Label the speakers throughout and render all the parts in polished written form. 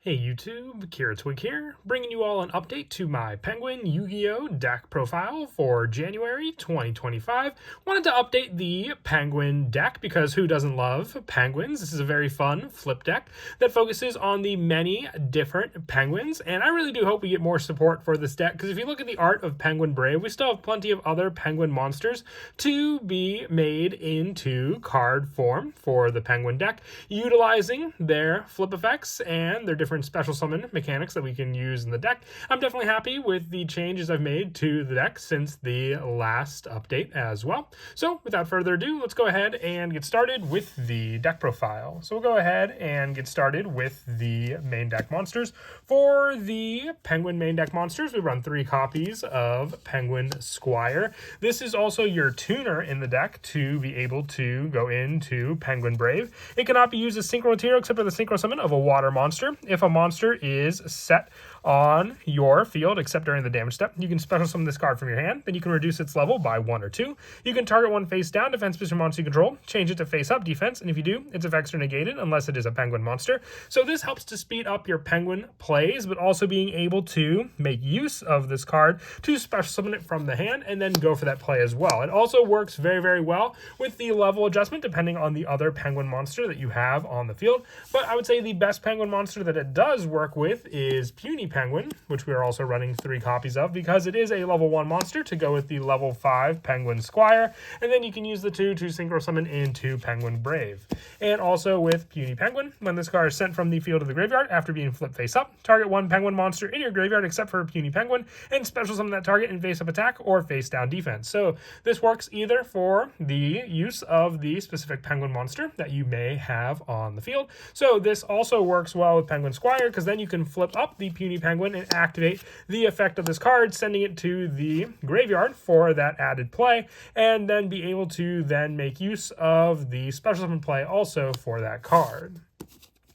Speaker 1: Hey YouTube, Kira Twig here, bringing you all an update to my Penguin Yu-Gi-Oh! Deck profile for January 2025. Wanted to update the Penguin deck because who doesn't love penguins? This is a very fun flip deck that focuses on the many different penguins, and I really do hope we get more support for this deck because if you look at the art of Penguin Brave, we still have plenty of other penguin monsters to be made into card form for the Penguin deck, utilizing their flip effects and their different special summon mechanics that we can use in the deck. I'm definitely happy with the changes I've made to the deck since the last update as well. So without further ado, let's go ahead and get started with the deck profile. So we'll go ahead and get started with the main deck monsters. For the Penguin main deck monsters, we run 3 copies of Penguin Squire. This is also your tuner in the deck to be able to go into Penguin Brave. It cannot be used as synchro material except for the synchro summon of a water monster. If a monster is set on your field, except during the damage step, you can special summon this card from your hand. Then you can reduce its level by 1 or 2. You can target one face down defense based on monster you control, change it to face up defense, and if you do, its effects are negated unless it is a penguin monster. So this helps to speed up your penguin plays, but also being able to make use of this card to special summon it from the hand and then go for that play as well. It also works very, very well with the level adjustment depending on the other penguin monster that you have on the field. But I would say the best penguin monster that it does work with is Puny Penguin, which we are also running 3 copies of because it is a level 1 monster to go with the level 5 Penguin Squire, and then you can use the 2 to synchro summon into Penguin Brave. And also with Puny Penguin, when this card is sent from the field to the graveyard after being flipped face up, target one penguin monster in your graveyard except for Puny Penguin and special summon that target in face up attack or face down defense. So this works either for the use of the specific penguin monster that you may have on the field. So this also works well with Penguin Squire because then you can flip up the Puny Penguin and activate the effect of this card, sending it to the graveyard for that added play, and then be able to then make use of the special summon play also for that card.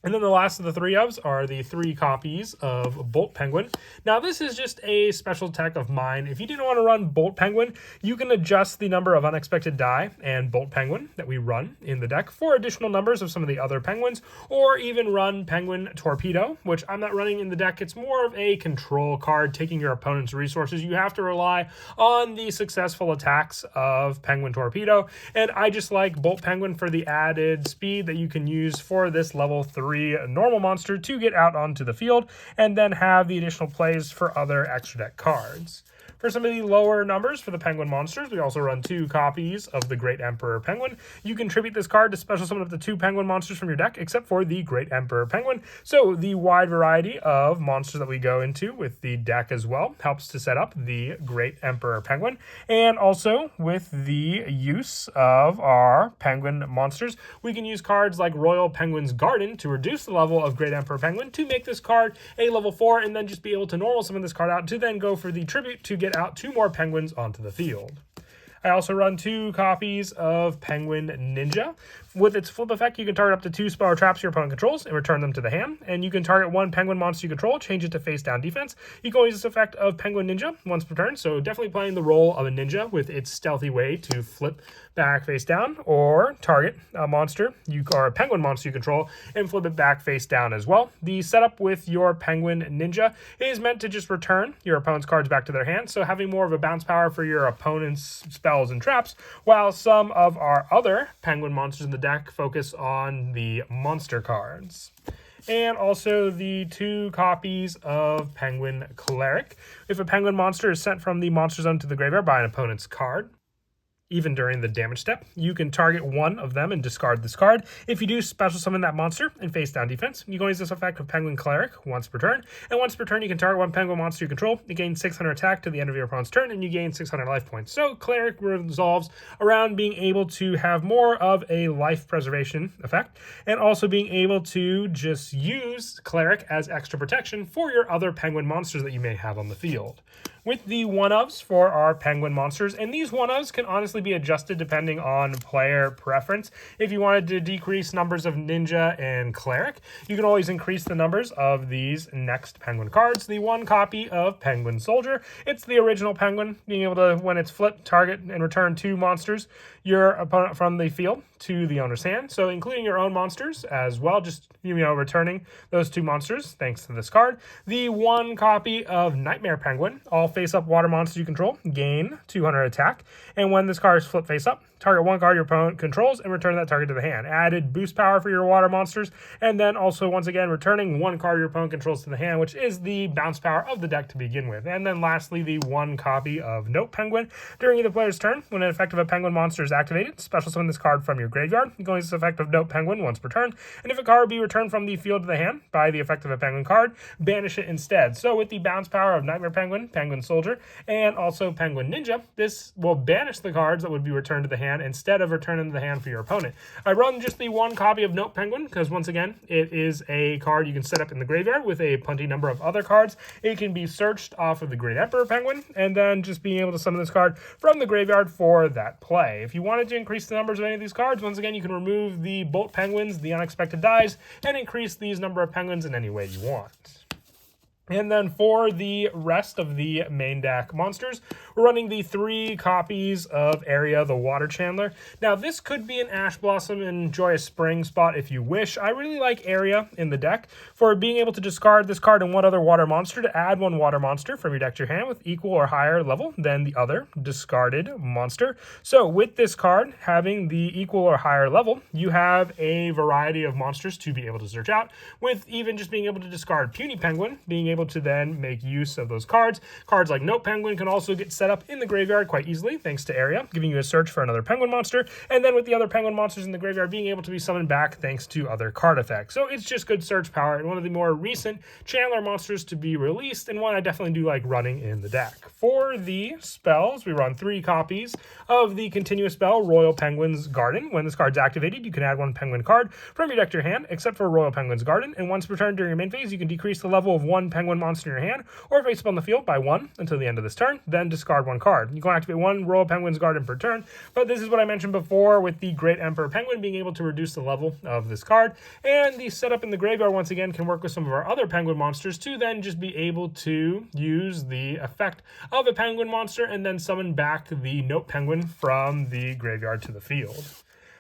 Speaker 1: And then the last of the 3 ofs are the 3 copies of Bolt Penguin. Now this is just a special tech of mine. If you didn't want to run Bolt Penguin, you can adjust the number of unexpected die and Bolt Penguin that we run in the deck for additional numbers of some of the other penguins, or even run Penguin Torpedo, which I'm not running in the deck. It's more of a control card, taking your opponent's resources. You have to rely on the successful attacks of Penguin Torpedo, and I just like Bolt Penguin for the added speed that you can use for this level 3 normal monster to get out onto the field, and then have the additional plays for other extra deck cards. For some of the lower numbers for the Penguin monsters, we also run 2 copies of the Great Emperor Penguin. You can tribute this card to special summon up to 2 Penguin monsters from your deck, except for the Great Emperor Penguin. So the wide variety of monsters that we go into with the deck as well helps to set up the Great Emperor Penguin. And also with the use of our Penguin monsters, we can use cards like Royal Penguin's Garden to reduce the level of Great Emperor Penguin to make this card a level 4, and then just be able to normal summon this card out to then go for the tribute to get out 2 more penguins onto the field. I also run 2 copies of Penguin Ninja. With its flip effect, you can target up to 2 spell or traps your opponent controls and return them to the hand. And you can target 1 penguin monster you control, change it to face down defense. You can always use this effect of Penguin Ninja once per turn, so definitely playing the role of a ninja with its stealthy way to flip back face down, or target a monster or a penguin monster you control and flip it back face down as well. The setup with your Penguin Ninja is meant to just return your opponent's cards back to their hand, so having more of a bounce power for your opponent's spells and traps, while some of our other penguin monsters in the deck focus on the monster cards. And also the 2 copies of Penguin Cleric. If a penguin monster is sent from the monster zone to the graveyard by an opponent's card, even during the damage step, you can target 1 of them and discard this card. If you do, special summon that monster and face down defense. You can use this effect of Penguin Cleric once per turn. And once per turn, you can target 1 penguin monster you control. You gain 600 attack to the end of your opponent's turn, and you gain 600 life points. So Cleric resolves around being able to have more of a life preservation effect, and also being able to just use Cleric as extra protection for your other penguin monsters that you may have on the field. With the 1-ofs for our penguin monsters, and these 1-ofs can honestly obviously be adjusted depending on player preference. If you wanted to decrease numbers of Ninja and Cleric, you can always increase the numbers of these next Penguin cards. The one copy of Penguin Soldier. It's the original Penguin, being able to, when it's flipped, target and return 2 monsters, your opponent from the field to the owner's hand. So including your own monsters as well, just, returning those 2 monsters thanks to this card. The one copy of Nightmare Penguin. All face-up water monsters you control gain 200 attack. And when this card is flipped face-up, target 1 card your opponent controls and return that target to the hand. Added boost power for your water monsters, and then also, once again, returning 1 card your opponent controls to the hand, which is the bounce power of the deck to begin with. And then lastly, the 1 copy of Note Penguin. During either player's turn, when an effect of a Penguin monster is activated, special summon this card from your graveyard. You can use this effect of Note Penguin once per turn, and if a card be returned from the field to the hand by the effect of a Penguin card, banish it instead. So with the bounce power of Nightmare Penguin, Penguin Soldier, and also Penguin Ninja, this will banish the cards that would be returned to the hand instead of returning to the hand for your opponent. I run just the 1 copy of Note Penguin because, once again, it is a card you can set up in the graveyard with a plenty number of other cards. It can be searched off of the Great Emperor Penguin, and then just being able to summon this card from the graveyard for that play. If you wanted to increase the numbers of any of these cards, once again, you can remove the Bolt Penguins, the Unexpected Dies, and increase these number of Penguins in any way you want. And then for the rest of the main deck monsters, we're running the 3 copies of Area, the Water Chandler. Now, this could be an Ash Blossom and Joyous Spring spot if you wish. I really like Area in the deck for being able to discard this card and 1 other water monster to add 1 water monster from your deck to your hand with equal or higher level than the other discarded monster. So with this card having the equal or higher level, you have a variety of monsters to be able to search out, with even just being able to discard Puny Penguin, being able to then make use of those cards. Cards like Note Penguin can also get set up in the graveyard quite easily thanks to Area, giving you a search for another Penguin monster, and then with the other Penguin monsters in the graveyard being able to be summoned back thanks to other card effects. So it's just good search power and one of the more recent Chandler monsters to be released, and one I definitely do like running in the deck. For the spells, we run 3 copies of the continuous spell Royal Penguin's Garden. When this card's activated, you can add 1 Penguin card from your deck to your hand, except for Royal Penguin's Garden, and once per turn during your main phase, you can decrease the level of 1 Penguin monster in your hand or face up on the field by 1 until the end of this turn, then discard 1 card. You can activate 1 Royal Penguin's Garden per turn, but this is what I mentioned before with the Great Emperor Penguin being able to reduce the level of this card, and the setup in the graveyard once again can work with some of our other Penguin monsters to then just be able to use the effect of a Penguin monster and then summon back the Note Penguin from the graveyard to the field.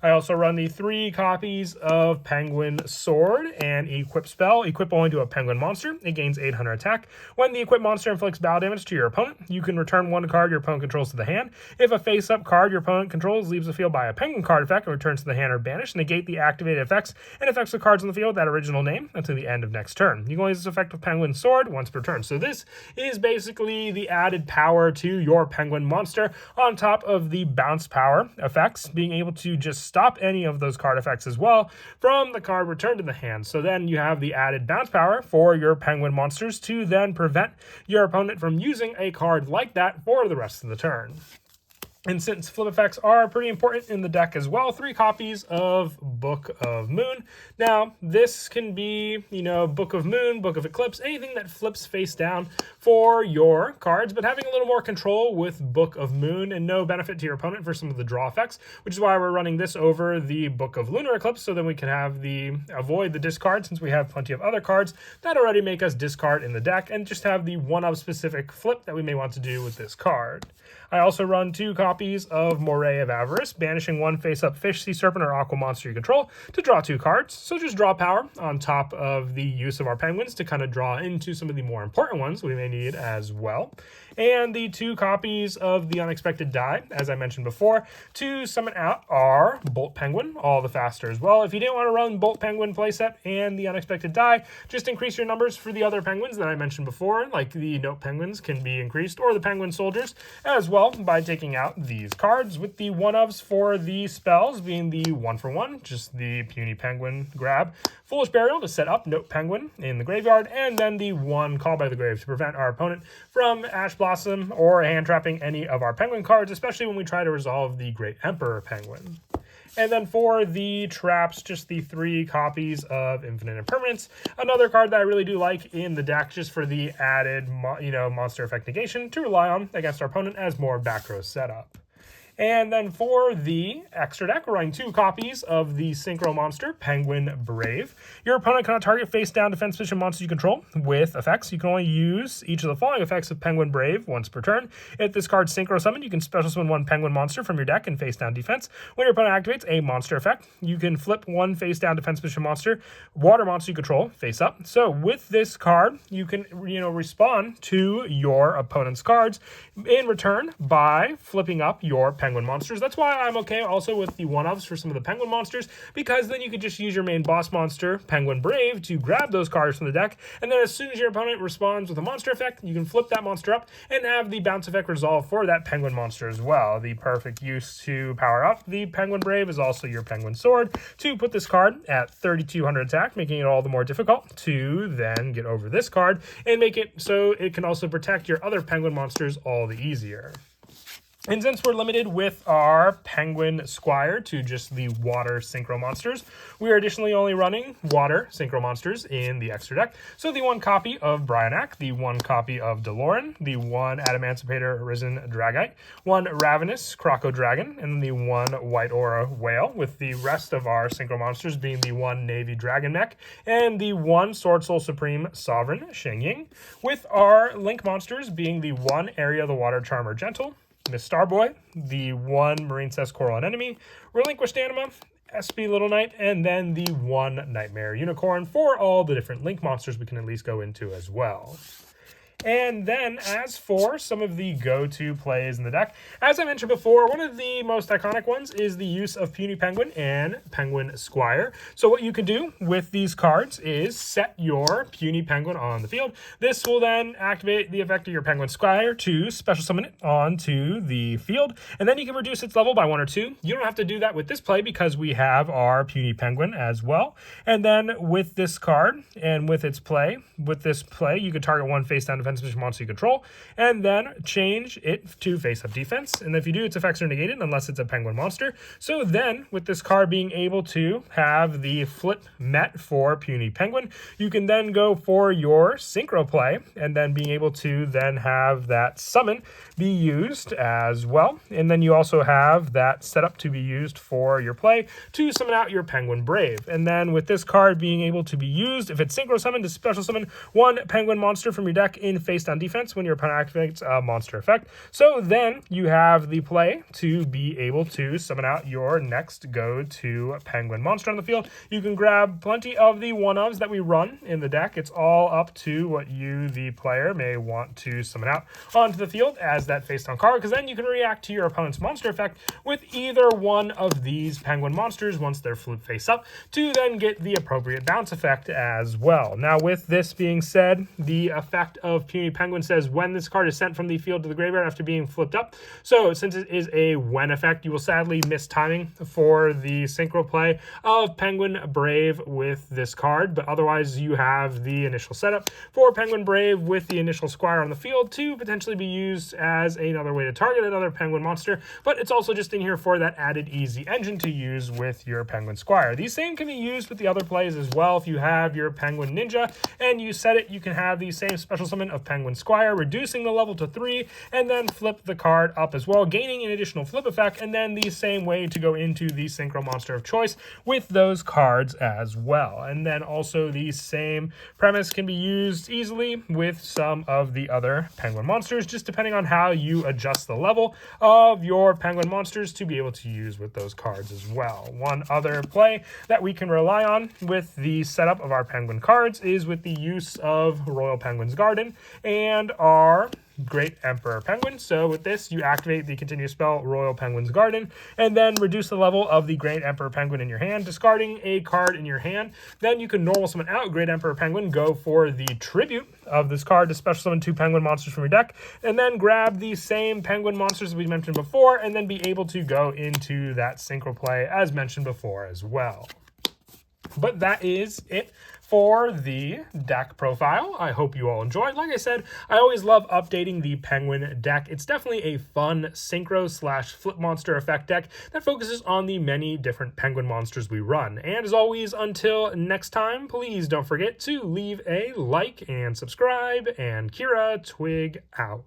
Speaker 1: I also run the 3 copies of Penguin Sword and Equip spell. Equip only to a Penguin monster. It gains 800 attack. When the equipped monster inflicts battle damage to your opponent, you can return 1 card your opponent controls to the hand. If a face-up card your opponent controls leaves the field by a Penguin card effect and returns to the hand or banished, negate the activated effects and effects of cards on the field with that original name until the end of next turn. You can only use this effect with Penguin Sword once per turn. So this is basically the added power to your Penguin monster on top of the bounce power effects, being able to just stop any of those card effects as well from the card returned to the hand. So then you have the added bounce power for your Penguin monsters to then prevent your opponent from using a card like that for the rest of the turn. And since flip effects are pretty important in the deck as well, 3 copies of Book of Moon. Now, this can be, Book of Moon, Book of Eclipse, anything that flips face down for your cards, but having a little more control with Book of Moon and no benefit to your opponent for some of the draw effects, which is why we're running this over the Book of Lunar Eclipse, so then we can have avoid the discard, since we have plenty of other cards that already make us discard in the deck, and just have the one-of specific flip that we may want to do with this card. I also run 2 copies of Moray of Avarice, banishing 1 face-up fish, sea serpent, or aqua monster you control to draw 2 cards. So just draw power on top of the use of our penguins to kind of draw into some of the more important ones we may need as well. And the 2 copies of the Unexpected Die, as I mentioned before, to summon out our Bolt Penguin, all the faster as well. If you didn't want to run Bolt Penguin playset and the Unexpected Die, just increase your numbers for the other penguins that I mentioned before, like the Note Penguins can be increased, or the Penguin Soldiers as well, by taking out these cards, with the one-ofs for the spells being the 1-for-1, just the Puny Penguin grab, Foolish Burial to set up Note Penguin in the graveyard, and then the 1 Call by the Grave to prevent our opponent from Ash Blossom or hand trapping any of our penguin cards, especially when we try to resolve the Great Emperor Penguin. And then for the traps, just the 3 copies of Infinite Impermanence. Another card that I really do like in the deck, just for the added, monster effect negation to rely on against our opponent as more back row setup. And then for the extra deck, we're running 2 copies of the Synchro Monster, Penguin Brave. Your opponent cannot target face-down defense position monsters you control with effects. You can only use each of the following effects of Penguin Brave once per turn. If this card's Synchro Summon, you can special summon 1 Penguin Monster from your deck in face-down defense. When your opponent activates a monster effect, you can flip 1 face-down defense position monster, water monster you control, face up. So with this card, you can respond to your opponent's cards in return by flipping up your Penguin monsters. That's why I'm okay also with the one-ofs for some of the Penguin monsters, because then you can just use your main boss monster, Penguin Brave, to grab those cards from the deck, and then as soon as your opponent responds with a monster effect, you can flip that monster up and have the bounce effect resolve for that Penguin monster as well. The perfect use to power up the Penguin Brave is also your Penguin Sword to put this card at 3,200 attack, making it all the more difficult to then get over this card and make it so it can also protect your other Penguin monsters all the easier. And since we're limited with our Penguin Squire to just the water synchro monsters, we are additionally only running water synchro monsters in the extra deck. So the 1 copy of Bryonak, the 1 copy of Deloran, the 1 Adamancipator Risen Dragite, 1 Ravenous Croco Dragon, and the 1 White Aura Whale, with the rest of our synchro monsters being the 1 Navy Dragon Mech and the 1 Sword Soul Supreme Sovereign Shengying, with our Link monsters being the 1 Area of the Water Charmer Gentle, Miss Starboy, the 1 Marine Cess Coral Anemone, Relinquished Anima, SB Little Knight, and then the 1 Nightmare Unicorn for all the different Link monsters we can at least go into as well. And then as for some of the go-to plays in the deck, as I mentioned before, one of the most iconic ones is the use of Puny Penguin and Penguin Squire. So what you can do with these cards is set your Puny Penguin on the field. This will then activate the effect of your Penguin Squire to special summon it onto the field, and then you can reduce its level by 1 or 2. You don't have to do that with this play because we have our Puny Penguin as well. And then with this card and with its play, you could target 1 face-down defense position monster you control, and then change it to face-up defense. And if you do, its effects are negated unless it's a Penguin monster. So then, with this card being able to have the flip met for Puny Penguin, you can then go for your Synchro play, and then being able to then have that summon be used as well. And then you also have that set up to be used for your play to summon out your Penguin Brave. And then with this card being able to be used, if it's Synchro summoned, to special summon 1 Penguin monster from your deck in face-down defense when your opponent activates a monster effect. So then you have the play to be able to summon out your next go-to Penguin monster on the field. You can grab plenty of the one-ofs that we run in the deck. It's all up to what you, the player, may want to summon out onto the field as that face-down card, because then you can react to your opponent's monster effect with either one of these Penguin monsters once they're flipped face up to then get the appropriate bounce effect as well. Now, with this being said, the effect of Puny Penguin says when this card is sent from the field to the graveyard after being flipped up. So since it is a when effect, you will sadly miss timing for the synchro play of Penguin Brave with this card, but otherwise you have the initial setup for Penguin Brave with the initial Squire on the field to potentially be used as another way to target another Penguin monster, but it's also just in here for that added easy engine to use with your Penguin Squire. These same can be used with the other plays as well. If you have your Penguin Ninja and you set it, you can have the same special summon of Penguin Squire, reducing the level to 3, and then flip the card up as well, gaining an additional flip effect, and then the same way to go into the synchro monster of choice with those cards as well. And then also the same premise can be used easily with some of the other Penguin monsters, just depending on how you adjust the level of your Penguin monsters to be able to use with those cards as well. One other play that we can rely on with the setup of our Penguin cards is with the use of Royal Penguin's Garden and our Great Emperor Penguin. So with this, you activate the continuous spell Royal Penguin's Garden, and then reduce the level of the Great Emperor Penguin in your hand, discarding a card in your hand. Then you can normal summon out Great Emperor Penguin, go for the tribute of this card to special summon 2 Penguin monsters from your deck, and then grab the same Penguin monsters that we mentioned before, and then be able to go into that synchro play as mentioned before as well. But that is it for the deck profile. I hope you all enjoyed. Like I said, I always love updating the Penguin deck. It's definitely a fun synchro / flip monster effect deck that focuses on the many different Penguin monsters we run. And as always, until next time, please don't forget to leave a like and subscribe, and Kira Twig out.